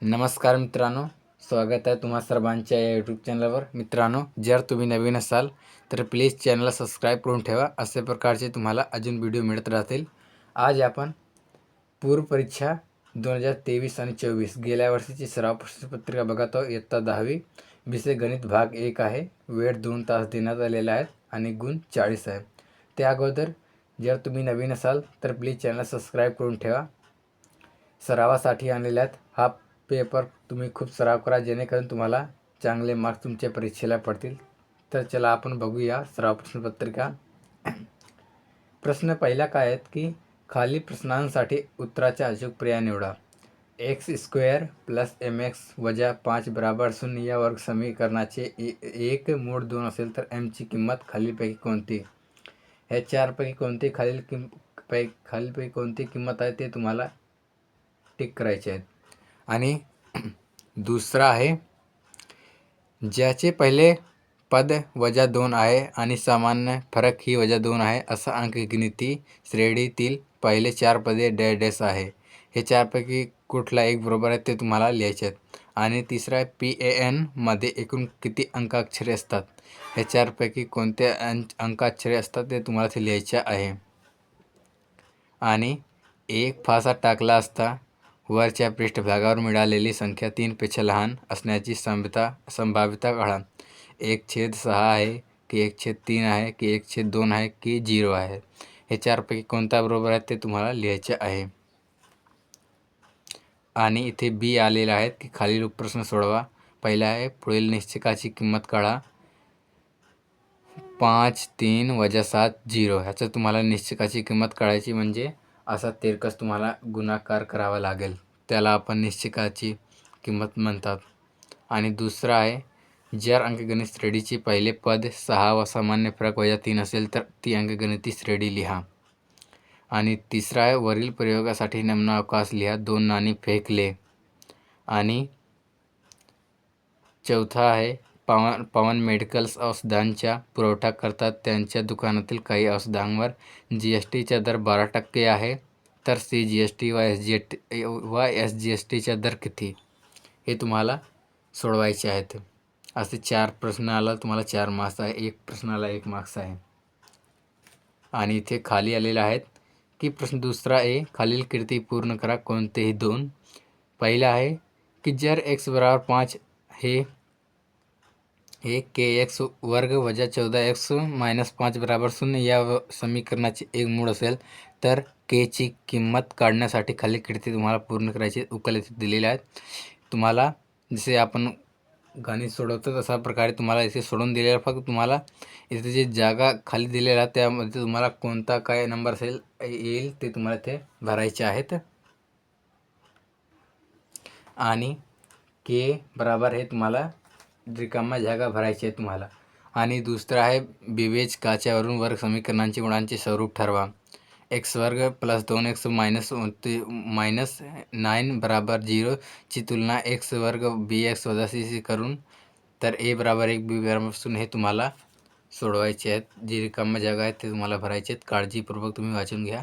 नमस्कार मित्रांनो, स्वागत आहे तुम्हा सर्वांच्या या यूट्यूब चॅनलवर. मित्रांनो, जर तुम्ही नवीन असाल तर प्लीज चॅनलला सबस्क्राईब करून ठेवा. अशा प्रकारचे तुम्हाला अजून व्हिडिओ मिळत राहतील. आज आपण पूर्व परीक्षा 2023 आणि 24 गेल्या वर्षीची सराव प्रश्नपत्रिका बघत आहोत. इयत्ता 10वी विषय गणित भाग 1 आहे. वेळ 2 तास देण्यात आलेला आहे आणि गुण 40 आहे. त्या अगोदर जर तुम्ही नवीन असाल तर प्लीज चॅनलला सबस्क्राईब करून ठेवा. सरावासाठी आणलेले आहेत. हा पेपर तुम्ही खूप सराव करा जेणेकरून तुम्हाला चांगले मार्क्स तुमच्या परीक्षेला पडतील. तर चला आपण बघूया सराव प्रश्नपत्रिका. प्रश्न पहिला काय आहेत की खाली प्रश्नांसाठी उत्तराचा अचूक पर्याय निवडा. x² + mx - 5 = 0 या वर्ग समीकरणाचे एक मूळ 2 असेल तर mची किंमत खालीलपैकी कोणती? ह्या चारपैकी कोणती खालीलपैकी कोणती किंमत आहे ते तुम्हाला टिक करायचे आहेत. आणि दुसरा आहे ज्याचे पहिले पद -2 आहे आणि सामान्य फरक ही -2 आहे असा अंकगणिती श्रेणीतील पहिले 4 पदे डॅश आहे. हे चारपैकी कुठला एक बरोबर आहे ते तुम्हाला लिहायचे आहेत. आणि तिसरा आहे PAN मध्ये एकूण किती अंकाक्षरे असतात? हे चारपैकी कोणते अंकाक्षरे असतात ते तुम्हाला ते लिहायचे आहे. आणि एक फासा टाकला असता वरच्या पृष्ठभागावर मिळालेली संख्या 3 पेक्षा लहान असण्याची संभाव्यता काढा. 1/6 आहे की 1/3 आहे की 1/2 आहे की 0 आहे. हे चारपैकी कोणता बरोबर आहे ते तुम्हाला लिहायचे आहे. आणि इथे बी आलेला आहे की खालील प्रश्न सोडवा. पहिला आहे पुढील निश्चकाची किंमत काढा. 5 3 - 7 0. ह्याचं तुम्हाला निश्चकाची किंमत काढायची म्हणजे असा तिरकस तुम्हाला गुणाकार करावा लागेल. त्याला आपण निश्चकाची किंमत म्हणतात. आणि दुसरा आहे जर अंकगणित श्रेणीचे पहिले पद 6 व सामान्य फरक -3 असेल तर ती अंकगणिती श्रेणी लिहा. आणि तिसरा आहे वरील प्रयोगासाठी नमुना अवकाश लिहा. 2 नाणी फेकले. आणि चौथा आहे पवन मेडिकल्स औषधांचा पुरवठा करतात. त्यांच्या दुकानातील काही औषधांवर GSTचा दर 12% आहे तर CGST व SGSTचा दर किती? हे तुम्हाला सोडवायचे आहेत. असे 4 प्रश्नाला तुम्हाला 4 मार्क्स आहे. एक प्रश्नाला 1 मार्क्स आहे. आणि इथे खाली आलेले आहेत की प्रश्न दुसरा आहे खालील कृती पूर्ण करा. कोणतेही 2. पहिला आहे की जर x = 5 हे kx वर्ग - 14x - 5 = 0 या समीकरणाचे एक मूळ असेल तर k ची किंमत काढण्यासाठी खालील कृती तुम्हाला पूर्ण करायची. उकल इथे दिलेले आहेत. तुम्हाला जसे आपण गणित सोडवतो तशा प्रकारे तुम्हाला इथे सोडून दिलेलं. फक्त तुम्हाला इथे जे जागा खाली दिलेल्या त्यामध्ये तुम्हाला कोणता काय नंबर येईल ते तुम्हाला इथे भरायचे आहेत. आणि k बराबर हे तुम्हाला रिकाम्या जागा भरायची आहे तुम्हाला. आणि दुसरा आहे विवेचकाच्यावरून वर्ग समीकरणांची गुणांचे स्वरूप ठरवा. x² + 2x - 9 = 0 ची तुलना x² bx - c करून तर a = 1 b = 0 हे तुम्हाला सोडवायचे आहेत. जी रिकाम्या जागा आहेत ते तुम्हाला भरायचे आहेत. काळजीपूर्वक तुम्ही वाचून घ्या.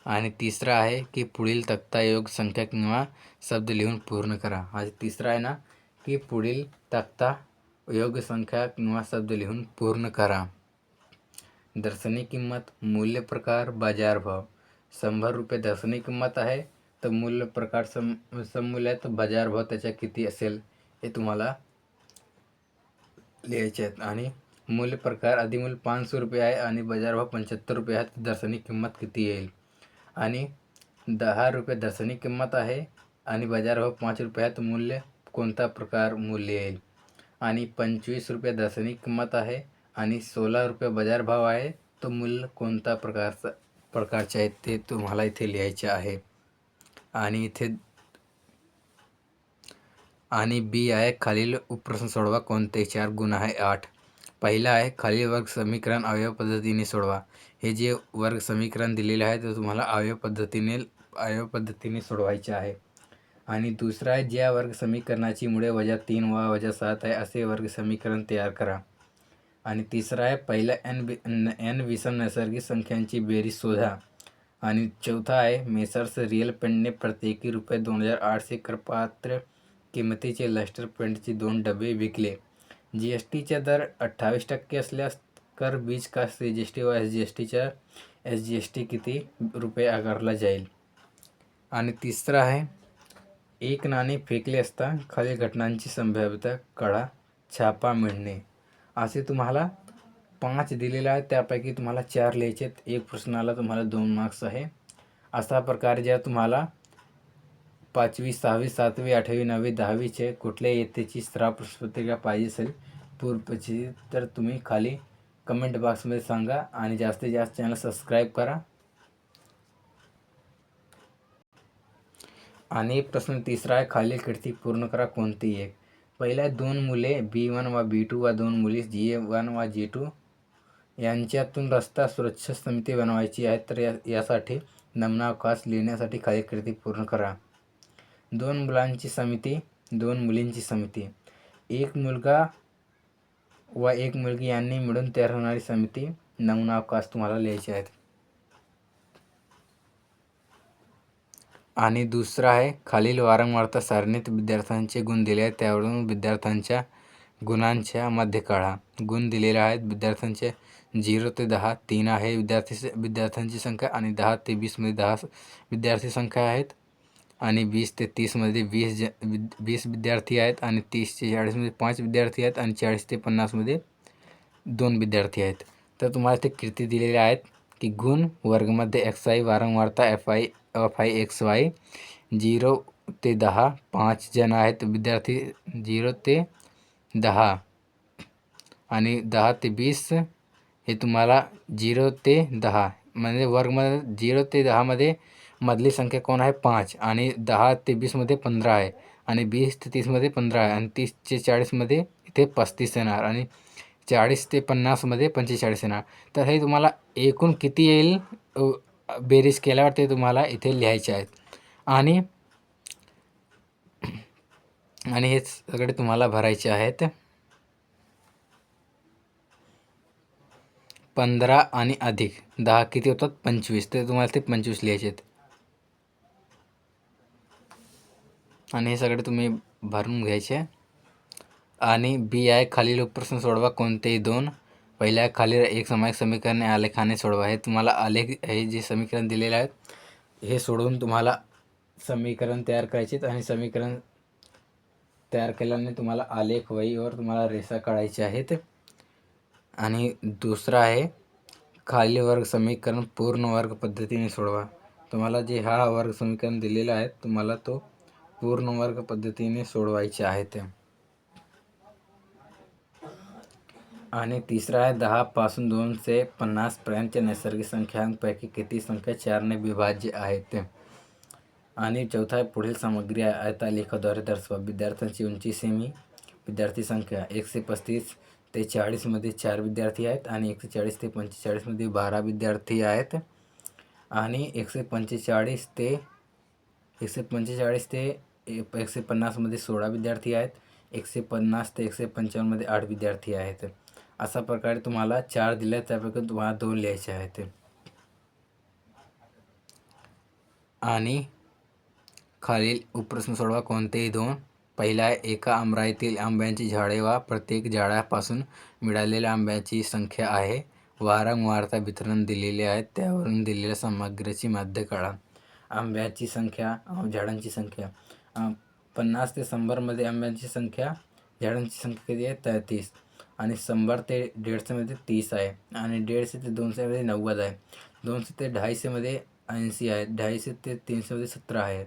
आणि तिसरा आहे की पुढील तक्ता योग्य संख्या किंवा शब्द लिहून पूर्ण करा. हा तिसरा आहे ना की पुढील तक्ता योग्य संख्या किंवा शब्द लिहून पूर्ण करा. दर्शनी किंमत, मूल्य प्रकार, बाजारभाव. 100 रुपये दर्शनी किंमत आहे तर मूल्य प्रकार सममूल्य आहे तर बाजारभाव त्याच्या किती असेल हे तुम्हाला लिहायचे आहेत. आणि मूल्य प्रकार अधिमूल्य 500 रुपये आहे आणि बाजारभाव 75 रुपये आहे तर दर्शनी किंमत किती येईल? आणि 10 रुपये दर्शनी किंमत आहे आणि बाजारभाव 5 रुपये आहे तर मूल्य कोणता प्रकार मूल्य येईल? आणि 25 रुपये दर्शनी किंमत आहे आणि 16 रुपये बाजारभाव आहे तर मूल्य कोणता प्रकारचे आहे ते तुम्हाला इथे लिहायचे आहे. आणि इथे आणि बी आहे खालील उपप्रश्न सोडवा. कोणते 4 गुण आहे 8. पहिला आहे खालील वर्ग समीकरण अवयव पद्धतीने सोडवा. हे जे वर्ग समीकरण दिलेले आहे ते तुम्हाला अवयव पद्धतीने सोडवायचे आहे. आणि दुसरा आहे ज्या वर्ग समीकरणाची मुळे -3 व -7 आहे असे वर्ग समीकरण तयार करा. आणि तिसरा आहे पहिल्या n विषम नैसर्गिक संख्यांची बेरीज शोधा. आणि चौथा आहे मेसर्स रिअल पेंटने प्रत्येकी रुपये 2008 करपात्र किमतीचे लस्टर पेंटचे 2 डबे विकले. GSTचा दर 28% असल्यास कर, बीज कास्ट, CGST व SGST किती रुपये आकारला जाईल. आणि तिसरा आहे एक नाणे फेकले असता खालील घटनांची संभाव्यता काढा. छापा मिळणे. असे तुम्हाला 5 दिलेले आहेत, त्यापैकी तुम्हाला 4 लिहायचे आहेत. एक प्रश्नाला तुम्हाला 2 मार्क्स आहे. अशा प्रकारे ज्या तुम्हाला 5वी 6वी 7वी 8वी 9वी 10वीचे कुठल्याही इयत्तेची सराव प्रश्नपत्रिका पाहिजे असेल पूर्वची, तर तुम्ही खाली कमेंट बॉक्समध्ये सांगा आणि जास्तीत जास्त चॅनल सबस्क्राईब करा. आणि प्रश्न तिसरा आहे खालील कृती पूर्ण करा कोणती एक. पहिल्या 2 मुले B1 व B2 व 2 मुली G1 व G2 यांच्यातून रस्ता सुरक्षा समिती बनवायची आहे, तर यासाठी नमुना अवकाश लिहिण्यासाठी खालील कृती पूर्ण करा. 2 मुलांची समिती, 2 मुलींची समिती, 1 मुलगा व 1 मुलगी यांनी मिळून तयार होणारी समिती. नमुना अवकाश तुम्हाला लिहायचे आहेत. आणि दुसरा आहे खालील वारंवारता सारणीत विद्यार्थ्यांचे गुण दिले आहेत, त्यावरून विद्यार्थ्यांच्या गुणांच्या मध्ये काढा. गुण दिलेले आहेत विद्यार्थ्यांचे 0 ते 10 3 आहे विद्यार्थ्यांची संख्या, आणि 10 ते 20मध्ये 10 विद्यार्थी संख्या आहेत, आणि 20 ते 30मध्ये 20 विद्यार्थी आहेत, आणि 30 ते 40मध्ये 5 विद्यार्थी आहेत, आणि 40 ते 50मध्ये 2 विद्यार्थी आहेत. तर तुम्हाला ते कृती दिलेले आहेत की गुण वर्गमध्ये XI, वारंवारता FI XY, 0 ते 10 5 जण आहेत विद्यार्थी, 0 ते 10, आणि 10 ते 20 हे तुम्हाला 0 ते 10 म्हणजे वर्गमध्ये 0 ते 10मध्ये मधली संख्या कोण आहे 5, आणि 10 ते 20मध्ये 15 आहे, आणि 20 ते 30मध्ये 15 आहे, आणि 30 ते 40मध्ये इथे 35 येणार, आणि 40 ते 50मध्ये 45 येणार. तर हे तुम्हाला एकूण किती येईल बेरीज केल्यावर ते तुम्हाला इथे लिहायचे आहेत. आणि हे सगळे तुम्हाला भरायचे आहेत. 15 आणि अधिक 10 किती होतात 25, तर तुम्हाला ते 25 लिहायचे आहेत. आणि हे सगळे तुम्ही भरून घ्यायचे. आणि B आहे खालील उपप्रश्न सोडवा कोणतेही 2. पहिल्या खालील एक सामायिक समीकरणे आलेखाने सोडवा. हे तुम्हाला आलेख हे जे समीकरण दिलेले आहेत हे सोडवून तुम्हाला समीकरण तयार करायचे आहेत, आणि समीकरण तयार केल्याने तुम्हाला आलेख वहीवर तुम्हाला रेषा काढायचे आहेत. आणि दुसरा आहे खालील वर्ग समीकरण पूर्ण वर्ग पद्धतीने सोडवा. तुम्हाला जे हा वर्ग समीकरण दिलेला आहे तुम्हाला तो पूर्ण वर्ग पद्धतीने सोडवायचे आहेत. आणि तिसरा आहे 10 पासून 2 ते 50 पर्यंतच्या नैसर्गिक संख्यांपैकी किती संख्या 4ने विभाज्य आहेत. आणि चौथा आहे पुढील सामग्री आयतालेखाद्वारे दर्शवा. विद्यार्थ्यांची उंची सेमी, विद्यार्थी संख्या 1 से 35 ते 40मध्ये 4 विद्यार्थी आहेत, आणि 140 ते 45मध्ये 12 विद्यार्थी आहेत, आणि 145 ते 150मध्ये 16 विद्यार्थी आहेत, 150 ते 155मध्ये 8 विद्यार्थी आहेत. अशा प्रकारे तुम्हाला 4 दिले, त्यापैकी तुम्हाला 2 लिहायचे आहेत. आणि खालील उपप्रश्न सोडवा कोणतेही 2. पहिला आहे एका आमराईतील आंब्याची झाडे वा प्रत्येक झाडापासून मिळालेल्या आंब्याची संख्या आहे. वारंवारता वितरण दिलेले आहेत, त्यावरून दिलेल्या सामग्रीची मध्य काढा. आंब्याची संख्या, झाडांची संख्या 50 ते 100मध्ये आंब्याची संख्या, झाडांची संख्या किती आहे 33, आणि 100 ते 150मध्ये 30 आहे, आणि 150 ते 200मध्ये 90 आहे, 200 ते 250मध्ये 80 आहे, 250 ते 300मध्ये 17 आहे.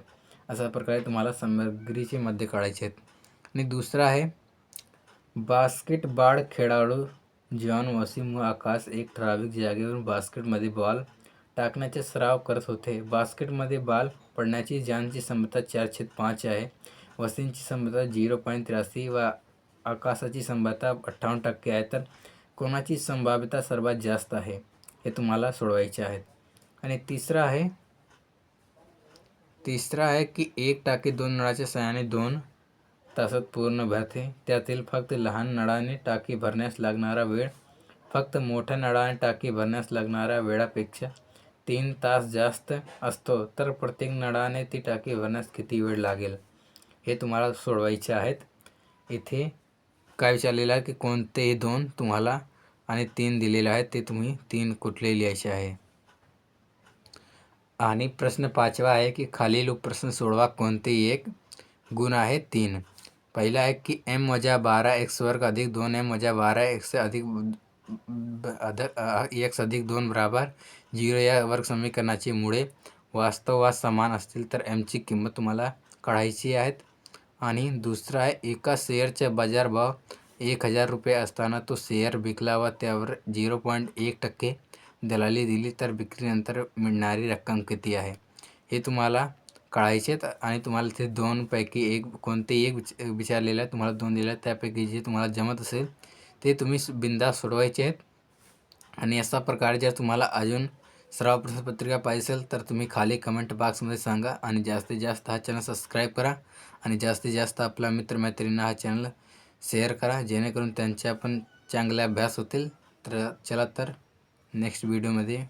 अशा प्रकारे तुम्हाला सामग्रीचे मध्य काढायचे आहेत. आणि दुसरा आहे बास्केटबॉल खेळाडू जॉन वसीम व आकाश एक ठराविक जागेवरून बास्केटमध्ये बॉल टाकण्याचा सराव करत होते. बास्केटमध्ये बॉल पडण्याची जॉनची क्षमता 4/5 आहे, वसीमची क्षमता 0.83 व आकाशाची क्षमता 58% आहे. तर कोणाची संभाव्यता सर्वात जास्त आहे हे तुम्हाला सोडवायचे आहेत. आणि तिसरा आहे की एक टाकी 2 नळाच्या सहाय्याने 2 तासात पूर्ण भरते. त्यातील फक्त लहान नळाने टाकी भरण्यास लागणारा वेळ फक्त मोठ्या नळाने टाकी भरण्यास लागणाऱ्या वेळापेक्षा 3 तास जास्त असतो तर प्रत्येक नळाने ती टाकी भरण्यास किती वेळ लागेल, हे तुम्हाला सोडवायचे आहेत. इथे काय विचारलेलं आहे की कोणतेही 2 तुम्हाला आणि 3 दिलेले आहेत, ते तुम्ही 3 कुठले लिहायचे आहे. आणि प्रश्न 5वा आहे की खालील उपप्रश्न सोडवा, कोणतेही एक गुण आहे 3. पहिला आहे की m-12x² अधिक 2m-12x अधिक x अधिक 2 बराबर 0 या वर्ग समीकरणाची मुळे वास्तवात समान असतील तर mची किंमत तुम्हाला काढायची आहेत. आणि दुसरा आहे एका शेअरचा बाजारभाव 1000 रुपये असताना तो शेअर विकला व त्यावर 0.1% दलाली दिली तर विक्रीनंतर मिळणारी रक्कम किती आहे, हे तुम्हाला काढायचे आहेत. आणि तुम्हाला ते 2 पैकी एक कोणतेही एक विचारलेलं आहे, तुम्हाला 2 दिले आहेत, त्यापैकी जे तुम्हाला जमत असेल ते तुम्ही बिनधास्त सोडवायचे आहेत. आणि अशा प्रकारे जर तुम्हाला अजून सराव प्रश्नपत्रिका पाहिजे असेल तर तुम्ही खाली कमेंट बॉक्समध्ये सांगा. आणि जास्तीत जास्त हा चॅनल सबस्क्राईब करा आणि जास्तीत जास्त आपल्या मित्रमैत्रिणींना हा चॅनल शेअर करा, जेणेकरून त्यांच्या पण चांगले अभ्यास होतील. तर चला तर नेक्स्ट व्हिडिओमध्ये